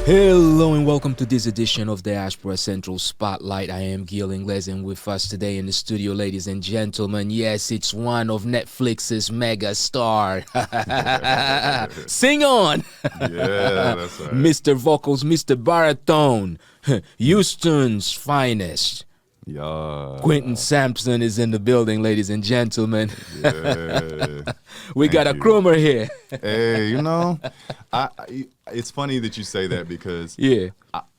Hello and welcome to this edition of Diaspora Central SpotLight. I am Gil Ingles, and with us today in the studio, ladies and gentlemen, yes, it's one of Netflix's mega star. Sing on! Yeah, that's right. Mr. Vocals, Mr. Baritone, Houston's finest. Yeah. Quinton Sampson is in the building, ladies and gentlemen. Yeah. We got a you. croomer here. Hey, it's funny that you say that because Yeah.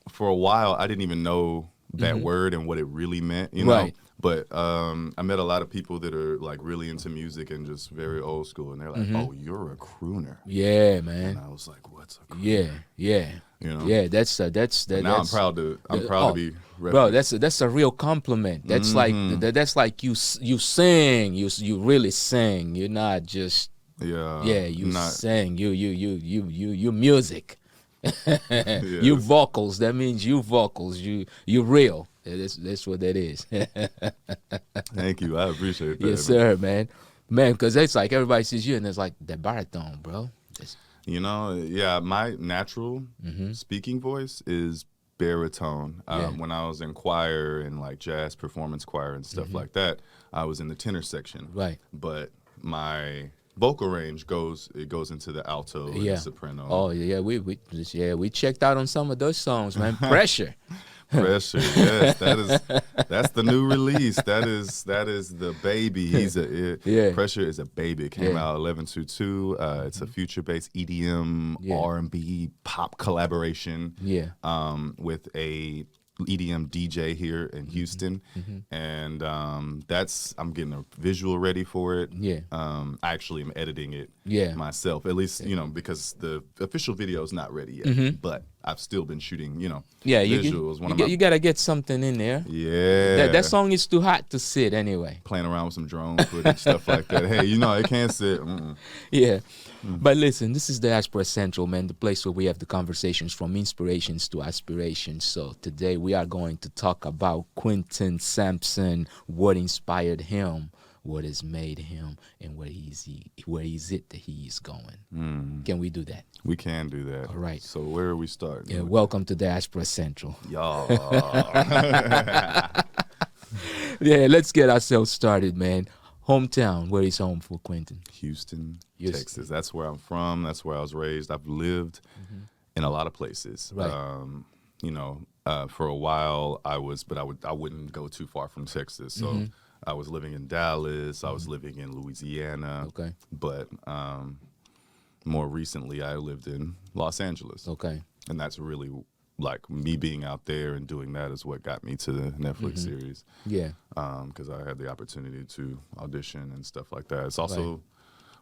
For a while I didn't even know that word and what it really meant, you know. Right. But I met a lot of people that are like really into music and just very old school, and they're like, "Oh, you're a crooner." Yeah, man. And I was like, "What's a crooner?" Yeah, yeah. You know? Yeah, that's Now I'm proud to be bro, that's a real compliment. That's like you sing, you really sing. You're not just you sing. You music. You vocals. That means you vocals. You real. That's what that is. Thank you. I appreciate that. Yes, sir, man. Man, because it's like everybody sees you and it's like that baritone, bro. You know, yeah, my natural speaking voice is baritone. When I was in choir and like jazz performance choir and stuff like that, I was in the tenor section. Right. But my vocal range goes into the alto and the soprano. Oh yeah, we checked out on some of those songs, man. Pressure. Pressure, yes, that's the new release. That is the baby. Pressure is a baby. It came out 11/22. It's a future-based EDM R&B pop collaboration. Yeah. With a EDM DJ here in Houston, and I'm getting a visual ready for it. Yeah. I actually am editing it myself, at least because the official video is not ready yet, but I've still been shooting visuals. You gotta get something in there. Yeah. That song is too hot to sit anyway. Playing around with some drone footage, stuff like that. Hey, it can't sit. Yeah. But listen, this is Diaspora Central, man, the place where we have the conversations from inspirations to aspirations. So today we are going to talk about Quinton Sampson, what inspired him, what has made him, and where is it that he is going. Can we do that? We can do that. All right. So where are we starting? Yeah, welcome to Diaspora Central. Y'all. Yeah, let's get ourselves started, man. Hometown, where is home for Quinton? Houston, Texas. That's where I'm from. That's where I was raised. I've lived in a lot of places. Right. For a while I wouldn't go too far from Texas. So I was living in Dallas. I was living in Louisiana. Okay. But more recently I lived in Los Angeles. Okay. And that's really like me being out there and doing that is what got me to the Netflix series. Yeah. Because I had the opportunity to audition and stuff like that. It's also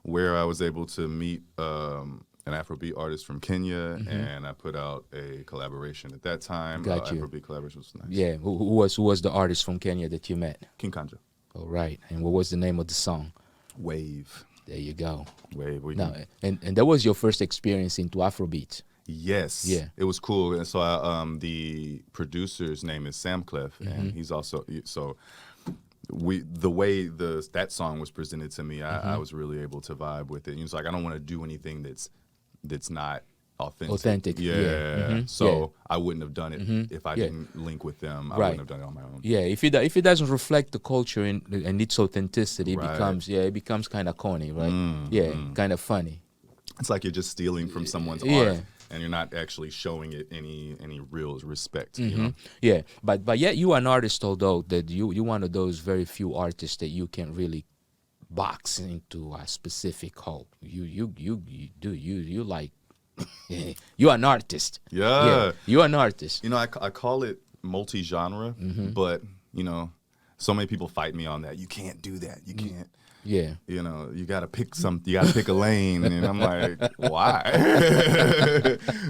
where I was able to meet an Afrobeat artist from Kenya, and I put out a collaboration at that time. Got you. Afrobeat collaboration was nice. Yeah. Who was the artist from Kenya that you met? King Kanja. All right. And what was the name of the song? Wave. There you go. Wave. And that was your first experience into Afrobeat. Yes. Yeah. It was cool. And so the producer's name is Sam Clef, and he's also the way that song was presented to me, I was really able to vibe with it. It's like I don't want to do anything that's not authentic. Yeah. So I wouldn't have done it if I didn't link with them. I wouldn't have done it on my own. Yeah. If it doesn't reflect the culture and its authenticity, it becomes kind of corny, right? Kind of funny. It's like you're just stealing from someone's art. And you're not actually showing it any real respect. You know? Yeah, but yet you are an artist, although that you're one of those very few artists that you can really box into a specific hole. You like you're an artist. Yeah, you're an artist. I call it multi-genre, but so many people fight me on that. You can't do that. You can't. Yeah. You got to pick a lane. And I'm like, why?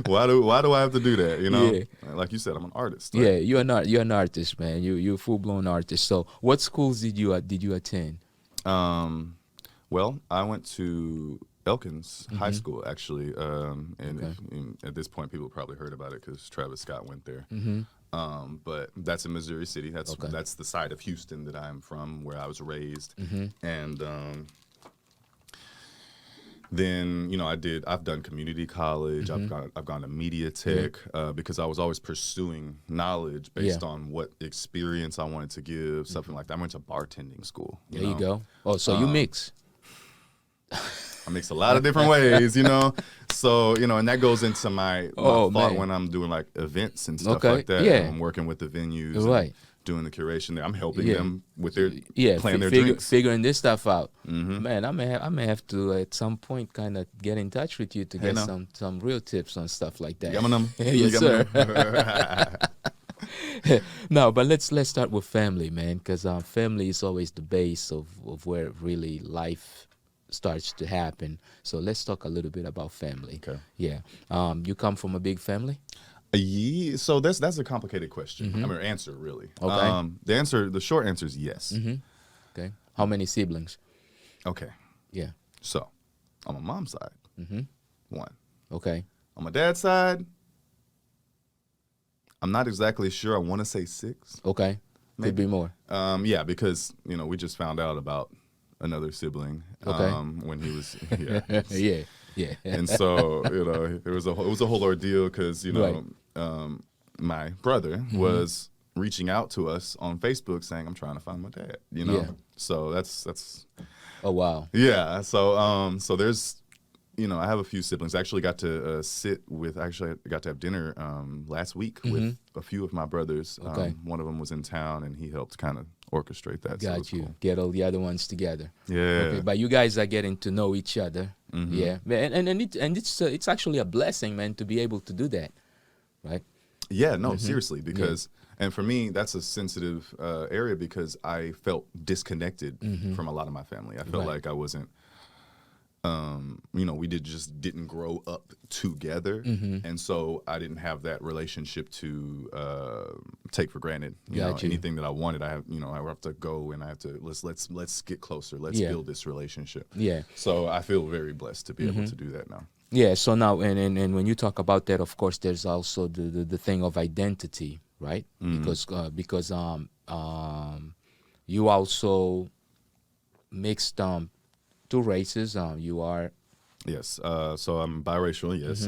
Why do I have to do that? Yeah. Like you said, I'm an artist. Right? Yeah, you're an artist, man. You're a full-blown artist. So what schools did you attend? Well, I went to Elkins High School, actually. And at this point, people probably heard about it because Travis Scott went there. But that's in Missouri City. That's the side of Houston that I'm from, where I was raised. And Then I've done community college. I've gone to media tech because I was always pursuing knowledge based on what experience I wanted to give, something like that. I went to bartending school. There you go. Oh, so you mix. I mix a lot of different ways, So, and that goes into my thought when I'm doing like events and stuff like that. Yeah. I'm working with the venues. Right. Doing the curation there. I'm helping them with their planning their drinks. Figuring this stuff out. Man, I may have to at some point kind of get in touch with you to get some real tips on stuff like that. Yes, sir. No, but let's start with family, man, because family is always the base of where really life starts to happen. So let's talk a little bit about family. Okay. Yeah. You come from a big family? Yeah, so that's a complicated question. I mean, answer really. Okay. The short answer is yes. Okay. How many siblings? Okay. Yeah. So, on my mom's side, 1. Okay. On my dad's side, I'm not exactly sure. I want to say 6. Okay. Maybe. Could be more. Yeah, because we just found out about another sibling. Okay. When he was Yeah. And so it was a whole ordeal because my brother was reaching out to us on Facebook saying, I'm trying to find my dad. Yeah. So that's. Oh wow. Yeah. So there's. I have a few siblings. I actually got to I got to have dinner last week with a few of my brothers. Okay. One of them was in town, and he helped kind of orchestrate that. Got so you. cool. Get all the other ones together. Yeah. Okay, but you guys are getting to know each other. Yeah. And it's actually a blessing, man, to be able to do that, right? Yeah. No, seriously, because and for me that's a sensitive area because I felt disconnected from a lot of my family. I felt like I wasn't. We didn't grow up together, and so I didn't have that relationship to take for granted. Anything that I wanted, I have to go and I have to let's get closer. Let's build this relationship. Yeah. So I feel very blessed to be able to do that now. Yeah. So now, and when you talk about that, of course, there's also the thing of identity, right? Because you also mixed 2 races. You are. Yes. So I'm biracial. Yes.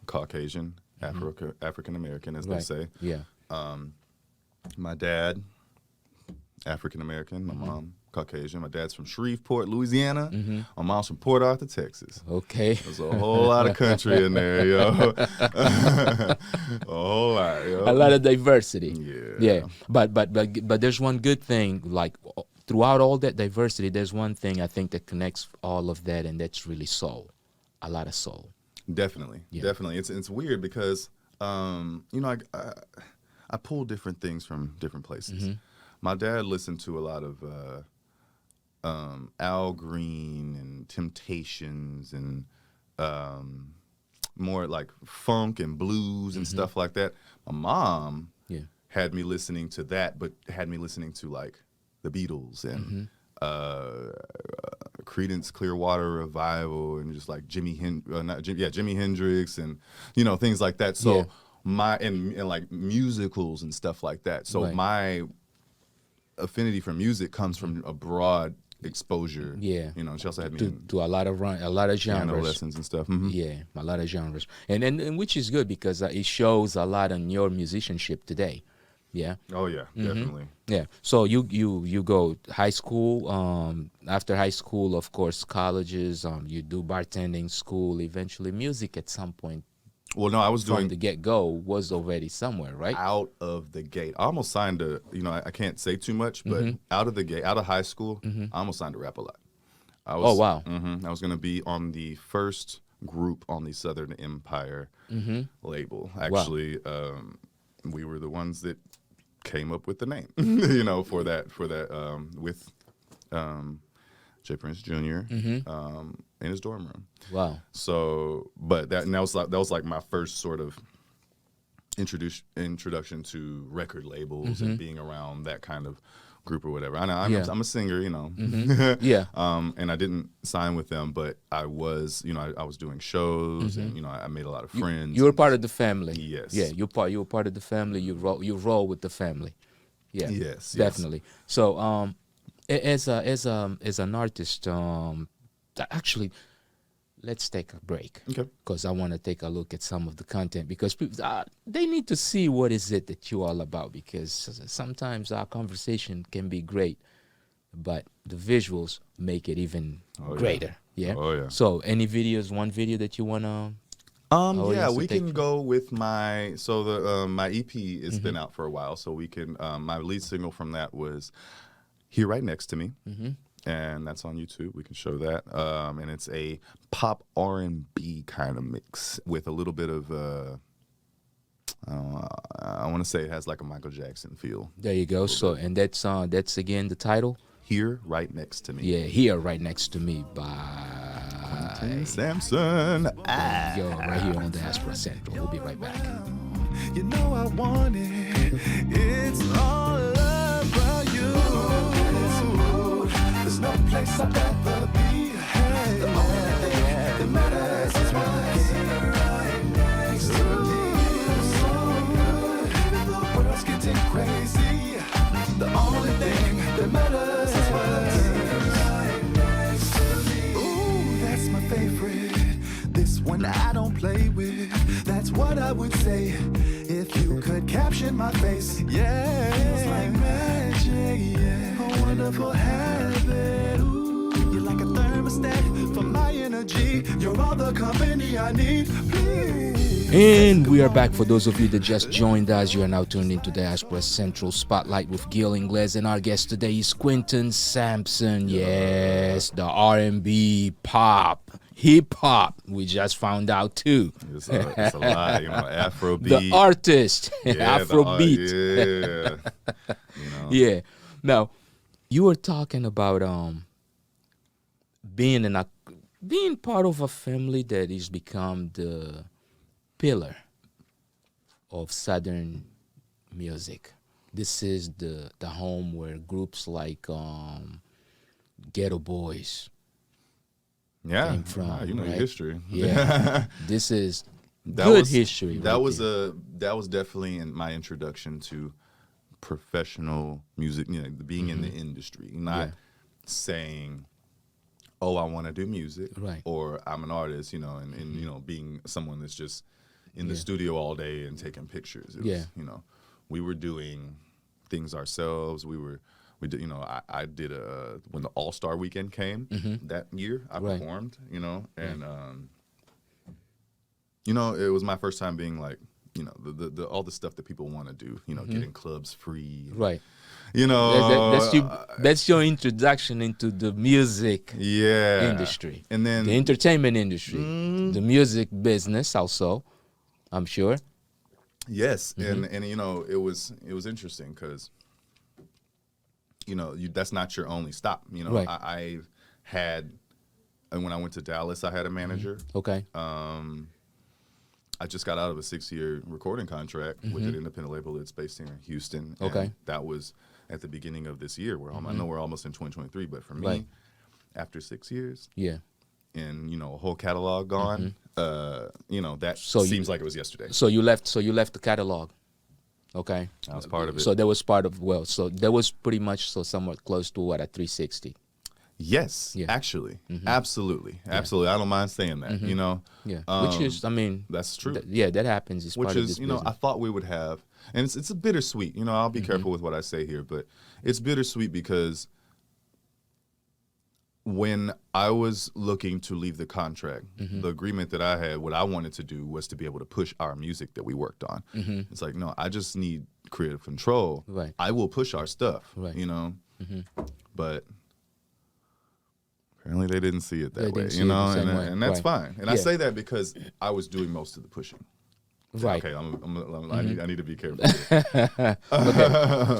Caucasian, African American, as they say. Yeah. My dad, African American. My mom, Caucasian. My dad's from Shreveport, Louisiana. My mom's from Port Arthur, Texas. Okay. There's a whole lot of country in there, yo. A whole lot, yo. A lot of diversity. Yeah. But there's one good thing, like. Throughout all that diversity, there's one thing I think that connects all of that, and that's really soul. A lot of soul. Definitely. It's weird because, I pull different things from different places. My dad listened to a lot of Al Green and Temptations and more like funk and blues and stuff like that. My mom had me listening to that, but had me listening to like the Beatles and Creedence Clearwater Revival and just like Jimi Hendrix and things like that. So and like musicals and stuff like that. So my affinity for music comes from a broad exposure. Yeah. She also had me to a lot of genres, lessons and stuff. Yeah, a lot of genres, and which is good because it shows a lot on your musicianship today. Yeah. Oh yeah, definitely. Yeah. So you go high school. After high school, of course, colleges. You do bartending school. Eventually, music at some point. Well, no, I was doing from the get go was already somewhere, right? Out of the gate, I almost signed a. I can't say too much, but out of the gate, out of high school, I almost signed a Rap-A-Lot. Oh wow. I was going to be on the first group on the Southern Empire label. Actually, we were the ones that came up with the name, for that with Jay Prince Jr. In his dorm room. Wow. So, but that was like my first sort of introduction to record labels and being around that kind of group or whatever. I'm a singer, Yeah. And I didn't sign with them, but I was, I was doing shows and I made a lot of friends. You were part of the family. Yes. Yeah, you were part of the family. You roll with the family. Yeah. Yes. Definitely. So as an artist, actually, let's take a break. Okay. Because I want to take a look at some of the content, because people, they need to see what is it that you're all about, because sometimes our conversation can be great, but the visuals make it even greater. Yeah. Oh yeah. So any videos, one video that you want to yeah, we can go with my my EP has been out for a while, so we can my lead single from that was Here Right Next to Me. And that's on YouTube. We can show that. And it's a pop R&B kind of mix with a little bit of I want to say it has like a Michael Jackson feel. There you go. So and that's again the title, Here Right Next to Me. Yeah, Here Right Next to Me by Quinton Sampson. Yo, right here on Diaspora Central. We'll be right back. You know I want it. It's all about you. There's no place I'd rather be. Hey, the only thing that matters is what's right next to me. So good. Even though the world's getting crazy, the only thing that matters is what's right next to me. Ooh, that's my favorite. This one I don't play with. That's what I would say if you could caption my face. Yeah, feels like magic. Yeah, a wonderful habit. Ooh, you're like a thermostat for my energy. You're all the company I need. Please. And we are back. For those of you that just joined us, you are now tuned into Diaspora Central Spotlight with Gil Ingles, and our guest today is Quinton Sampson. Yes, the R&B, pop, hip hop. We just found out too. It's a lot, Afrobeat. The artist, yeah, Afrobeat. Yeah. Yeah. Now, you were talking about being part of a family that has become the pillar of Southern music. This is the home where groups like Ghetto Boys came from. Right? Right? History. Yeah, this is good history. That was definitely my introduction to professional music. Being in the industry, not saying, "Oh, I want to do music," right? Or I'm an artist, and being someone that's just in the studio all day and taking pictures. It was, we were doing things ourselves. We did, I did when the All-Star Weekend came that year, I performed, and it was my first time being like, the all the stuff that people want to do, getting clubs free, right? That's your introduction into the music industry, and then the entertainment industry, the music business also, I'm sure. Yes, and it was interesting because that's not your only stop. Right. I had, and when I went to Dallas, I had a manager. Okay. I just got out of a 6-year recording contract with an independent label that's based here in Houston. Okay. And that was at the beginning of this year. I know we're almost in 2023, but for me, after 6 years, and a whole catalog gone, that seems like it was yesterday. So you left the catalog. Okay. That was part of it. So that was part of, so that was pretty much somewhat close to a 360. Yes, actually. Absolutely. Absolutely. I don't mind saying that, Yeah. Which is, that's true. That happens. It's Which part is, of this business. I thought we would have, and it's a bittersweet, I'll be careful with what I say here, but it's bittersweet because when I was looking to leave the contract, the agreement that I had, what I wanted to do was to be able to push our music that we worked on. It's like, no, I just need creative control. Right. I will push our stuff, right. But apparently they didn't see it that way, way. and that's right. fine. And I say that because I was doing most of the pushing. Right. Okay, I need to be careful. Okay.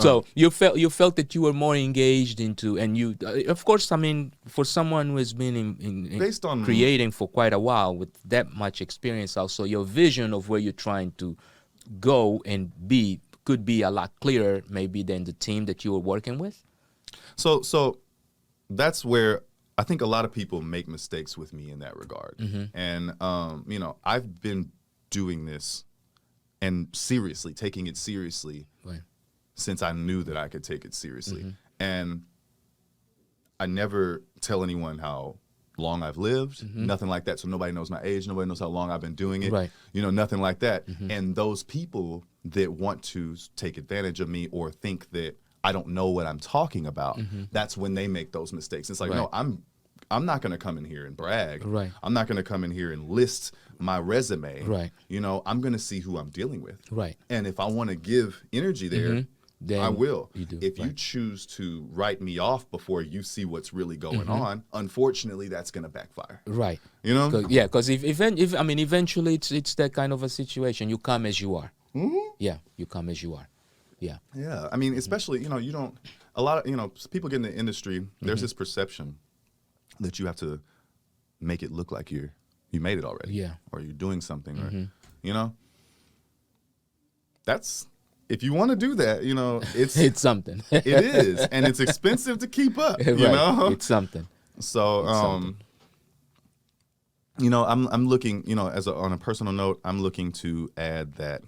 So you felt that you were more engaged into, and you, of course, for someone who has been based on creating for quite a while with that much experience, also your vision of where you're trying to go and be could be a lot clearer, maybe, than the team that you were working with. So that's where I think a lot of people make mistakes with me in that regard, and I've been doing this and taking it seriously since I knew that I could take it seriously. And I never tell anyone how long I've lived, nothing like that. So nobody knows my age, nobody knows how long I've been doing it, Right. you know, nothing like that. And those people that want to take advantage of me or think that I don't know what I'm talking about, that's when they make those mistakes. It's like, Right. no, I'm not going to come in here and brag. Right. I'm not going to come in here and list my resume. Right. You know, I'm going to see who I'm dealing with. Right. And if I want to give energy there, Then I will. you do, If you right. choose to write me off before you see what's really going on, unfortunately, that's going to backfire. Right. You know? Because if I mean, eventually it's that kind of a situation. You come as you are. Yeah, you come as you are. Yeah. Yeah. I mean, especially, you know, you don't, a lot of, you know, people get in the industry, there's this perception that you have to make it look like you made it already. Yeah. Or you're doing something, or, you know? That's, if you want to do that, you know, it's something. it is, and it's expensive to keep up. You Right. know, It's something. so something. you know, I'm looking, you know, on a personal note, I'm looking to add that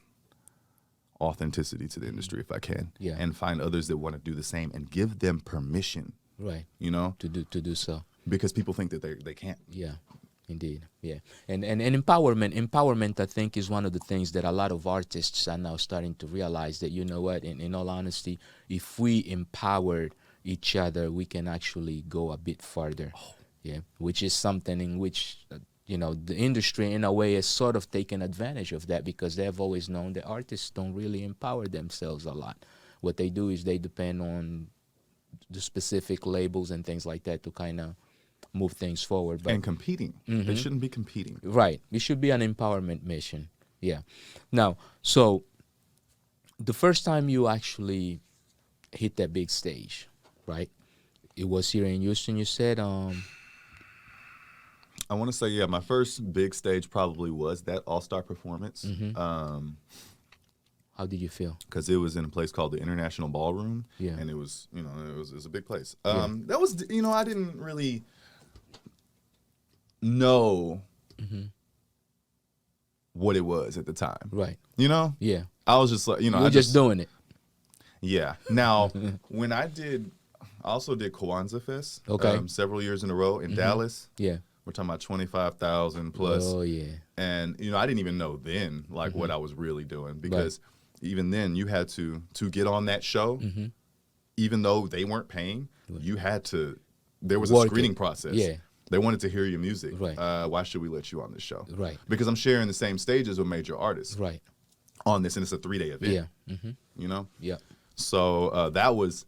authenticity to the industry if I can, Yeah. and find others that want to do the same and give them permission. Right. You know, To do so. because people think that they can't. Yeah, indeed. Yeah, and empowerment, I think, is one of the things that a lot of artists are now starting to realize that, you know what, in all honesty, if we empower each other, we can actually go a bit farther. Yeah, which is something in which, you know, the industry in a way has sort of taken advantage of that, because they've always known that artists don't really empower themselves a lot. What they do is they depend on the specific labels and things like that to kind of move things forward. But And competing, they shouldn't be competing. right, it should be an empowerment mission. Yeah. Now, so the first time you actually hit that big stage, right? It was here in Houston. You said, I want to say, yeah, my first big stage probably was that All-Star performance. how did you feel? Because it was in a place called the International Ballroom, Yeah. and it was, you know, it was a big place. Yeah. That was, you know, I didn't really know what it was at the time. Right. You know, Yeah. I was just like, you know, You were I just doing it. Yeah. Now, when I also did Kwanzaa Fest. Okay. Several years in a row in Dallas. Yeah. We're talking about 25,000 plus. Oh yeah. And, you know, I didn't even know then, like, what I was really doing, because even then you had to get on that show, even though they weren't paying, you had to, there was Work a screening it. process. Yeah. They wanted to hear your music. Right. Why should we let you on this show? Right. Because I'm sharing the same stages with major artists Right. on this, and it's a 3-day event. Yeah. You know? Yeah. So that was,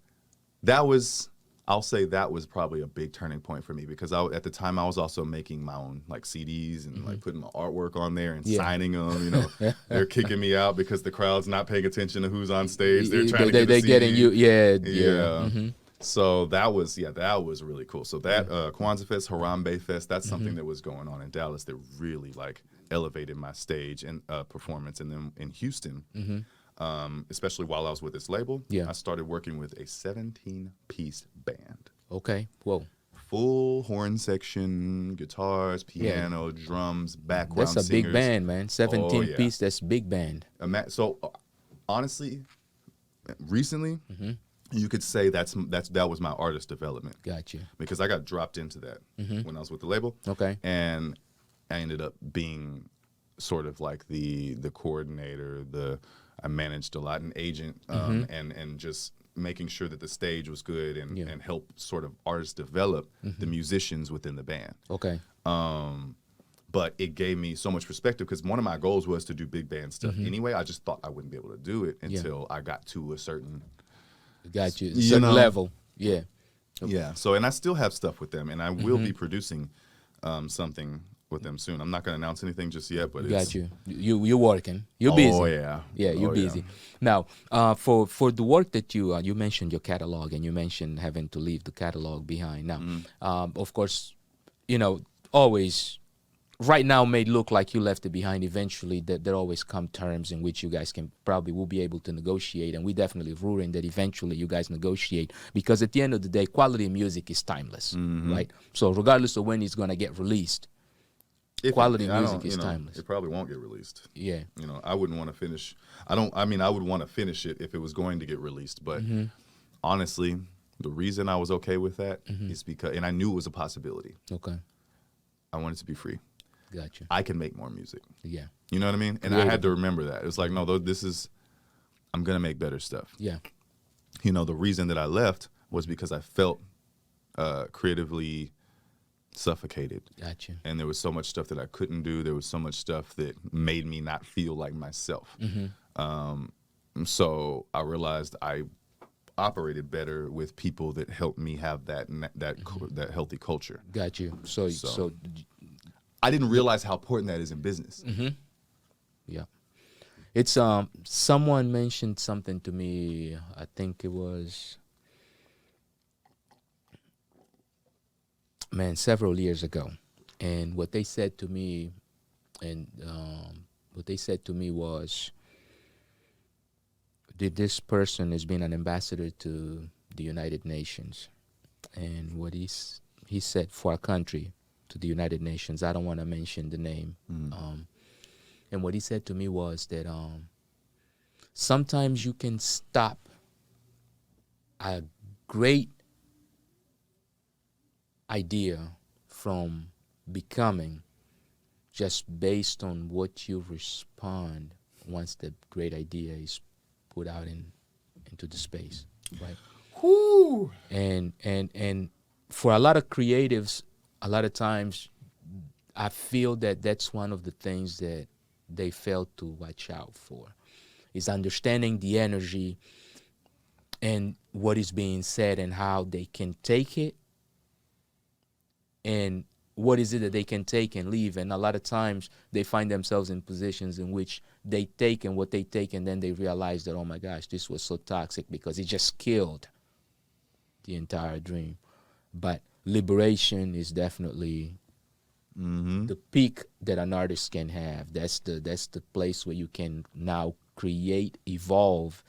I'll say that was probably a big turning point for me, because at the time I was also making my own like CDs and like putting my artwork on there and Yeah. signing them. You know, they're kicking me out because the crowd's not paying attention to who's on stage. They're trying to get the They're getting CD. you. Yeah. Yeah. So that was really cool. So that Kwanzaa Fest, Harambe Fest, that's something that was going on in Dallas that really like elevated my stage and performance. And then in Houston, especially while I was with this label, Yeah. I started working with a 17-piece band. Okay. Whoa. Full horn section, guitars, piano, drums, background That's a singers. big band, man. 17 yeah. piece. That's big band. So honestly, recently, you could say that was my artist development, Gotcha. because I got dropped into that when I was with the label. Okay. And I ended up being sort of like the coordinator, I managed a lot, an agent, and just making sure that the stage was good and help sort of artists develop the musicians within the band. Okay. But it gave me so much perspective, because one of my goals was to do big band stuff anyway. I just thought I wouldn't be able to do it until I got to a certain Got you. You Certain know. level. Yeah. Yeah. So, and I still have stuff with them, and I will be producing something with them soon. I'm not going to announce anything just yet, but Got you. You're working. You're busy. Oh yeah. Yeah, you're Oh, busy. Now, for the work that you mentioned your catalog, and you mentioned having to leave the catalog behind. Now, of course, you know, always right now may look like you left it behind. Eventually, there always come terms in which you guys will be able to negotiate, and we definitely rooting that eventually you guys negotiate, because at the end of the day, quality music is timeless, right? So regardless of when it's gonna get released, quality music is timeless. It probably won't get released. Yeah. You know, I wouldn't want to finish. I would want to finish it if it was going to get released. But honestly, the reason I was okay with that is because, and I knew it was a possibility. Okay. I want it to be free. Gotcha. I can make more music. Yeah. You know what I mean? And I had to remember that. It was like, no, I'm going to make better stuff. Yeah. You know, the reason that I left was because I felt creatively suffocated. Gotcha. And there was so much stuff that I couldn't do. There was so much stuff that made me not feel like myself. So I realized I operated better with people that helped me have that healthy culture. Got you. So I didn't realize how important that is in business. Yeah. It's someone mentioned something to me, I think it was several years ago. And what they said to me was this person has been an ambassador to the United Nations. And what he said for our country, to the United Nations, I don't want to mention the name. And what he said to me was that sometimes you can stop a great idea from becoming just based on what you respond once the great idea is put out into the space, right? Whoo! And for a lot of creatives, a lot of times I feel that that's one of the things that they fail to watch out for, is understanding the energy and what is being said and how they can take it and what is it that they can take and leave. And a lot of times they find themselves in positions in which they take and what they take and then they realize that, oh my gosh, this was so toxic because it just killed the entire dream. But liberation is definitely the peak that an artist can have. That's the place where you can now create, evolve,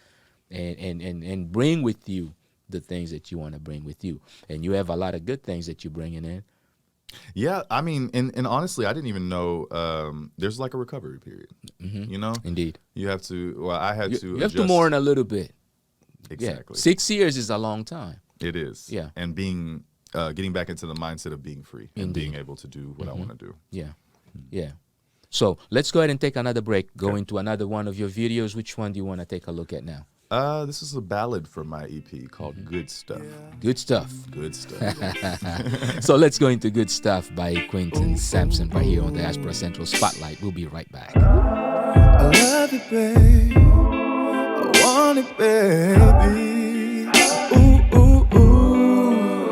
and bring with you the things that you want to bring with you. And you have a lot of good things that you're bringing in. Yeah, I mean, and honestly, I didn't even know there's like a recovery period. You know, Indeed, you have to. Well, I had to. You have to mourn a little bit. Exactly. Yeah. 6 years is a long time. It is. Yeah. And being getting back into the mindset of being free and being able to do what I want to do. Yeah, yeah. So let's go ahead and take another break. Go into another one of your videos. Which one do you want to take a look at now? This is a ballad from my EP called Good Stuff. Good Stuff. Good Stuff. So let's go into Good Stuff by Quinton Sampson right here on Diaspora Central Spotlight. We'll be right back. I love it, babe. I want it, baby. Ooh, ooh, ooh.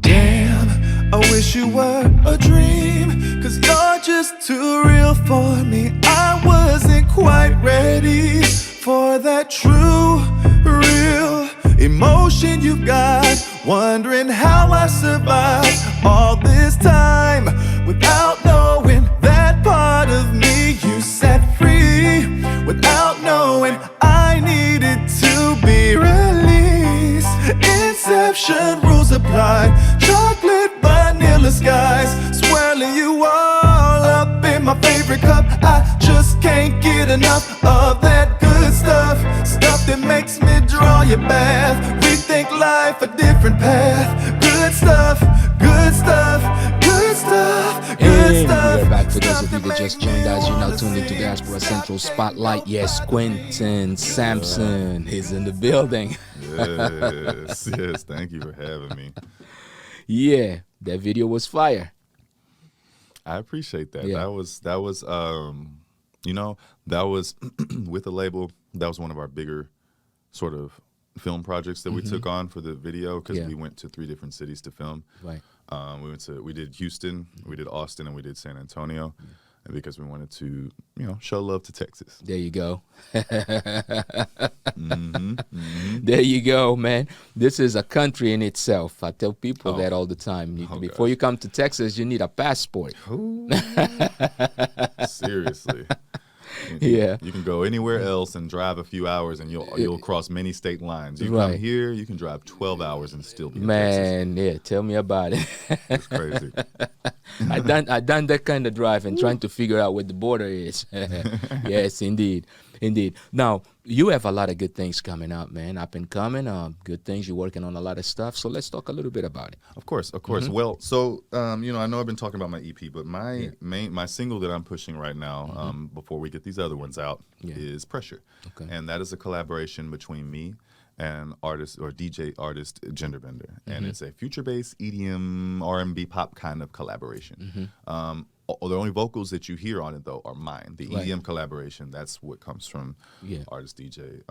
Damn, I wish you were a dream, 'cause you're just too real for me. I wasn't quite ready for that true, real emotion you got. Wondering how I survived all this time without knowing that part of me you set free, without knowing I needed to be released. Inception rules apply. Chocolate vanilla skies swirling you all up in my favorite cup. I just can't get enough of that good stuff. Stuff that makes me draw your bath. Rethink life a different path. Good stuff, good stuff, good stuff, good stuff. We're back. For those of you that just joined us, you're now tuned into Diaspora Central Spotlight. Yes, Quinton Sampson is in the building. Yes, thank you for having me. Yeah, that video was fire. I appreciate that. Yeah. That was you know, that was with the label. That was one of our bigger sort of film projects that we took on for the video, because we went to 3 different cities to film. Right. We did Houston, we did Austin, and we did San Antonio, and because we wanted to, you know, show love to Texas. There you go. There you go, man. This is a country in itself. I tell people that all the time. Before you come to Texas, you need a passport. Seriously. Yeah. You can go anywhere else and drive a few hours, and you'll cross many state lines. You come here, you can drive 12 hours and still be in Texas. Man, yeah, tell me about it. It's crazy. I done that kind of drive and trying to figure out where the border is. Yes, indeed. Now, you have a lot of good things coming up, man. Up and coming, good things. You're working on a lot of stuff. So let's talk a little bit about it. Of course. Well, so I know I've been talking about my EP, but my single that I'm pushing right now, before we get these other ones out, is Pressure. Okay. And that is a collaboration between me and DJ artist Genderbender, and it's a future-based EDM R&B pop kind of collaboration. The only vocals that you hear on it though are mine. The EDM collaboration, that's what comes from artist, DJ,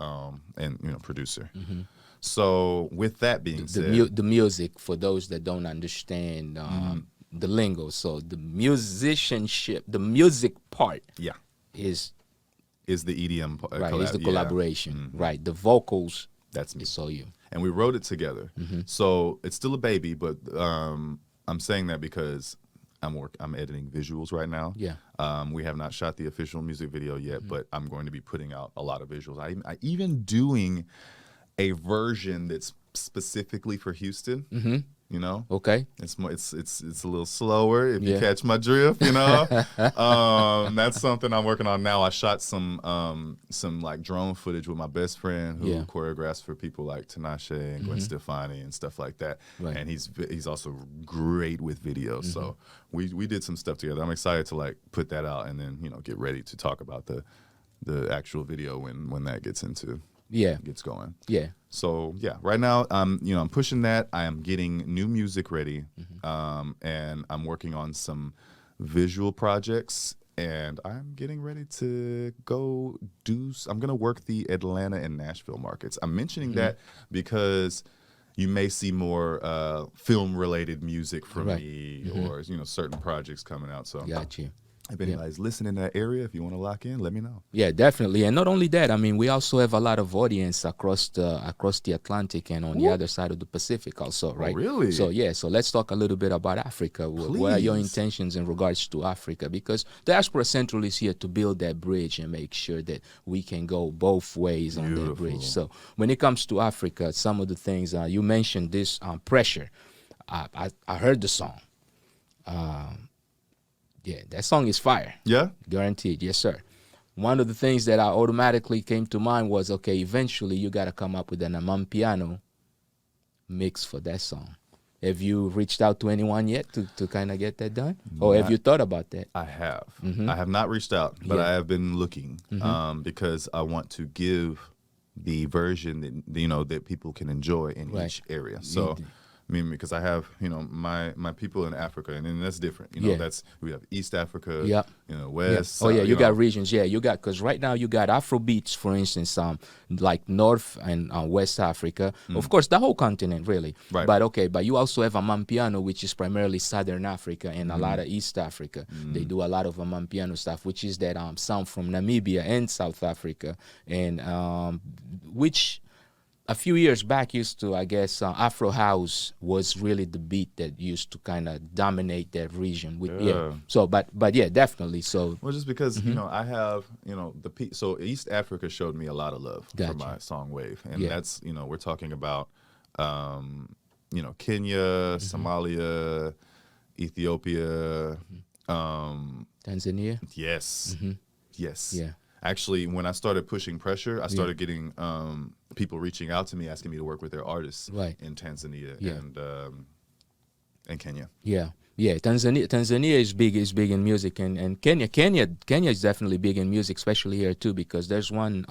and producer. So with that being said, the music, for those that don't understand the lingo, so the musicianship, the music part, is the EDM part, right? Is the collaboration, right? The vocals, that's me. It's all you. And we wrote it together. So it's still a baby, but I'm saying that because I'm editing visuals right now. Yeah. We have not shot the official music video yet, but I'm going to be putting out a lot of visuals. I even doing a version that's specifically for Houston. Okay. It's more, it's a little slower if you catch my drift. That's something I'm working on now. I shot some like drone footage with my best friend who choreographs for people like Tinashe and Gwen Stefani and stuff like that. Right. And he's also great with videos. So we did some stuff together. I'm excited to like put that out and then get ready to talk about the actual video when that gets going. Yeah. So right now I'm pushing that. I am getting new music ready, and I'm working on some visual projects, and I'm getting ready to go I'm gonna work the Atlanta and Nashville markets. I'm mentioning that because you may see more film related music from me, or certain projects coming out. So got you. If anybody's listening in that area, if you want to lock in, let me know. Yeah, definitely. And not only that, I mean, we also have a lot of audience across the Atlantic and on the other side of the Pacific also, right? Oh, really? So let's talk a little bit about Africa. Please. What are your intentions in regards to Africa? Because Diaspora Central is here to build that bridge and make sure that we can go both ways on that bridge. So when it comes to Africa, some of the things you mentioned, this Pressure. I heard the song. Yeah, that song is fire. Yeah? Guaranteed. Yes, sir. One of the things that I automatically came to mind was, okay, eventually you got to come up with an Amapiano mix for that song. Have you reached out to anyone yet to kind of get that done? Or have you thought about that? I have. I have not reached out, but I have been looking because I want to give the version that, that people can enjoy in each area. So I mean, because I have, my people in Africa, and then that's different. We have East Africa, West. Oh, you got regions. Yeah, you got, because right now you got Afrobeats, for instance, like North and West Africa. Of course, the whole continent, really. Right. But you also have Amapiano, which is primarily Southern Africa, and a lot of East Africa. They do a lot of Amapiano stuff, which is that sound from Namibia and South Africa, and which a few years back used to, I guess, Afro House was really the beat that used to kind of dominate that region. So, but yeah, definitely. So, well, just because I have so East Africa showed me a lot of love for my song Wave, and that's we're talking about Kenya, Somalia, Ethiopia, Tanzania. Yes, yes, yeah. Actually, when I started pushing Pressure, I started getting people reaching out to me asking me to work with their artists in Tanzania and Kenya. Yeah. Tanzania is big in music, and Kenya is definitely big in music, especially here too, because there's one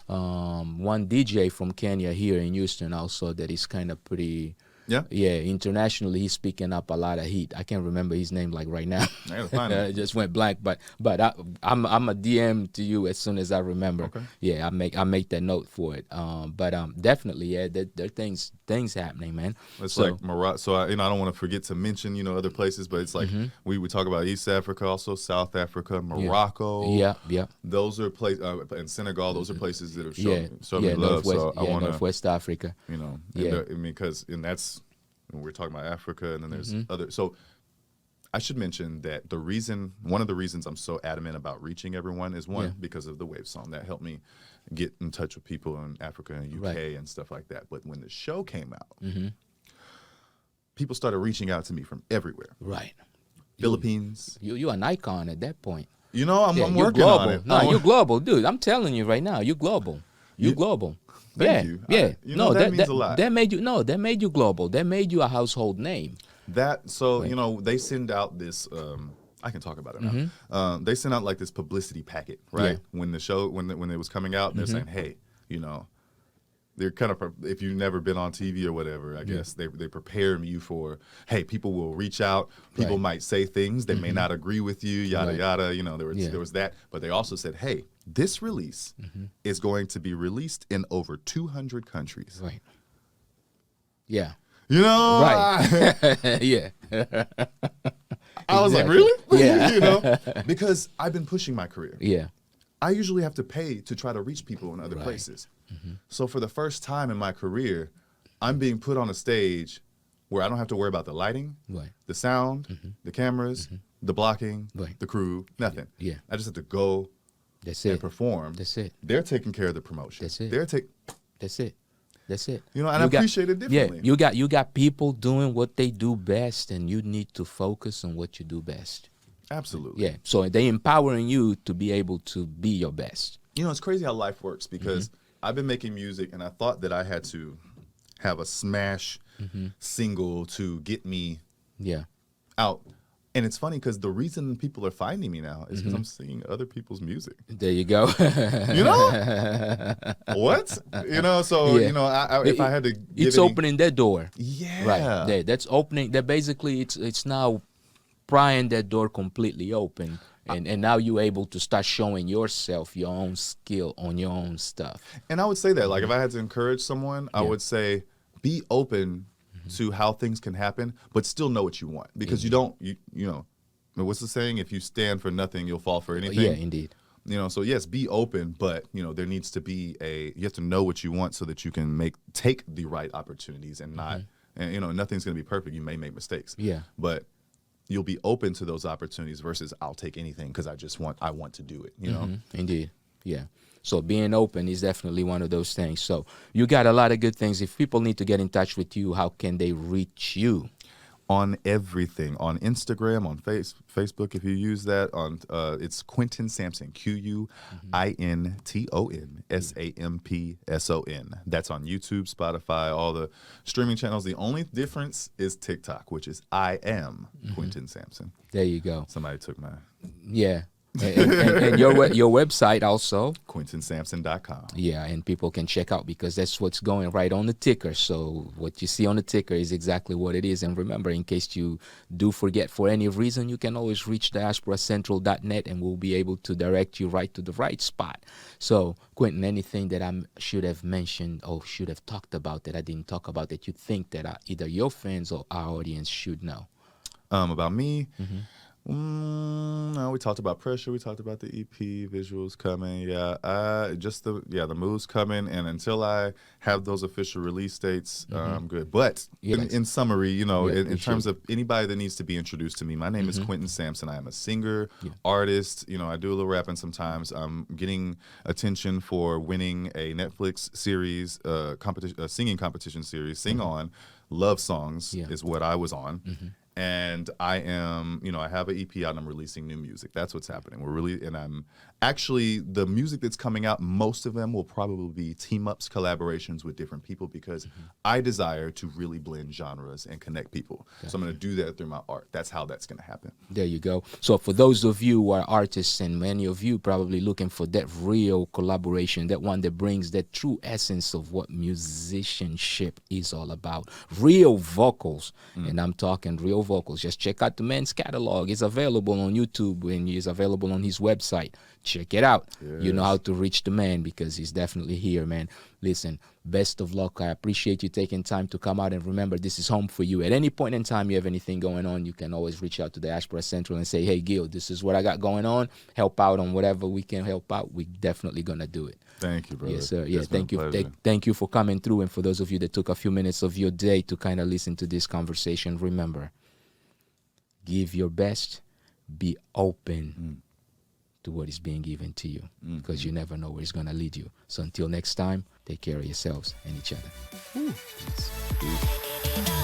DJ from Kenya here in Houston also that is kind of pretty. Yeah. Internationally, he's picking up a lot of heat. I can't remember his name like right now. It just went blank. But I'm a DM to you as soon as I remember. Okay. Yeah, I make that note for it. But definitely, there are things happening, man. It's like Morocco. So I don't want to forget to mention other places, but it's like we talk about East Africa, also South Africa, Morocco. Yeah. Those are places, and Senegal. Those are places that have shown me love. So I want to Northwest Africa. Because that's. We're talking about Africa, and then there's other. So I should mention that one of the reasons I'm so adamant about reaching everyone is because of the Wave song that helped me get in touch with people in Africa and UK and stuff like that. But when the show came out, people started reaching out to me from everywhere. Right. Philippines. You're an icon at that point. You know, I'm you're working global. on it. No, you're global, dude. I'm telling you right now, you're global. You're global. Thank you. Yeah. That means a lot. That made you global. That made you a household name. They send out this. I can talk about it now. They sent out like this publicity packet, right? Yeah. When the show, when it was coming out, they're saying, hey, they're kind of, if you've never been on TV or whatever, I guess they prepare you for, hey, people will reach out, people might say things, they may not agree with you, yada yada. There was that, but they also said, hey, this release is going to be released in over 200 countries. Right. Yeah. Right. Yeah. I was like, really? Yeah. Because I've been pushing my career. Yeah. I usually have to pay to try to reach people in other places. So for the first time in my career, I'm being put on a stage where I don't have to worry about the lighting, the sound, the cameras, the blocking, the crew, nothing. Yeah. I just have to go and perform. That's it. They're taking care of the promotion. That's it. That's it. That's it. And I appreciate it differently. Yeah, you got people doing what they do best, and you need to focus on what you do best. Absolutely. Yeah. So they empowering you to be able to be your best. It's crazy how life works because I've been making music, and I thought that I had to have a smash single to get me out. And it's funny because the reason people are finding me now is because I'm singing other people's music. There you go. What? If I had to give it's opening that door. Yeah. Right. That's opening. That basically it's now prying that door completely open. And now you're able to start showing yourself your own skill on your own stuff. And I would say that, like, if I had to encourage someone, I would say be open to how things can happen, but still know what you want. Because what's the saying? If you stand for nothing, you'll fall for anything. Yeah, indeed. So yes, be open, but there needs to be you have to know what you want so that you can take the right opportunities and not, and nothing's going to be perfect. You may make mistakes. Yeah. But you'll be open to those opportunities versus I'll take anything because I want to do it, Indeed. Yeah. So being open is definitely one of those things. So you got a lot of good things. If people need to get in touch with you, how can they reach you? On everything, on Instagram, on Facebook, if you use that, it's Quinton Sampson, QUINTON SAMPSON. That's on YouTube, Spotify, all the streaming channels. The only difference is TikTok, which is I am Quinton Sampson. There you go. Somebody took my... Yeah. and your website also, QuintonSampson.com. Yeah, and people can check out because that's what's going right on the ticker. So what you see on the ticker is exactly what it is. And remember, in case you do forget for any reason, you can always reach diasporacentral.net and we'll be able to direct you right to the right spot. So, Quinton, anything that I should have mentioned or should have talked about that I didn't talk about that you think that either your fans or our audience should know? About me? No, we talked about pressure. We talked about the EP visuals coming. Yeah, the moves coming. And until I have those official release dates, I'm good. But in summary, in terms of anybody that needs to be introduced to me, my name is Quinton Sampson. I am a singer, artist. I do a little rapping sometimes. I'm getting attention for winning a Netflix series, singing competition series. Sing On, Love Songs is what I was on. And I am, I have an EP out and I'm releasing new music. That's what's happening. And I'm actually, the music that's coming out, most of them will probably be team-ups, collaborations with different people because I desire to really blend genres and connect people. So I'm going to do that through my art. That's how that's going to happen. There you go. So for those of you who are artists and many of you probably looking for that real collaboration, that one that brings that true essence of what musicianship is all about, real vocals, and I'm talking real vocals. Just check out the man's catalog. It's available on YouTube and it's available on his website. Check it out. Yes. You know how to reach the man because he's definitely here, man. Listen, best of luck. I appreciate you taking time to come out, and remember, this is home for you. At any point in time you have anything going on, you can always reach out to Diaspora Central and say, hey, Gil, this is what I got going on. Help out on whatever we can help out. We're definitely going to do it. Thank you, brother. Yes, sir. Yeah, thank you. Thank you for coming through, and for those of you that took a few minutes of your day to kind of listen to this conversation, remember, give your best, be open to what is being given to you because you never know where it's going to lead you. So until next time, take care of yourselves and each other. Peace.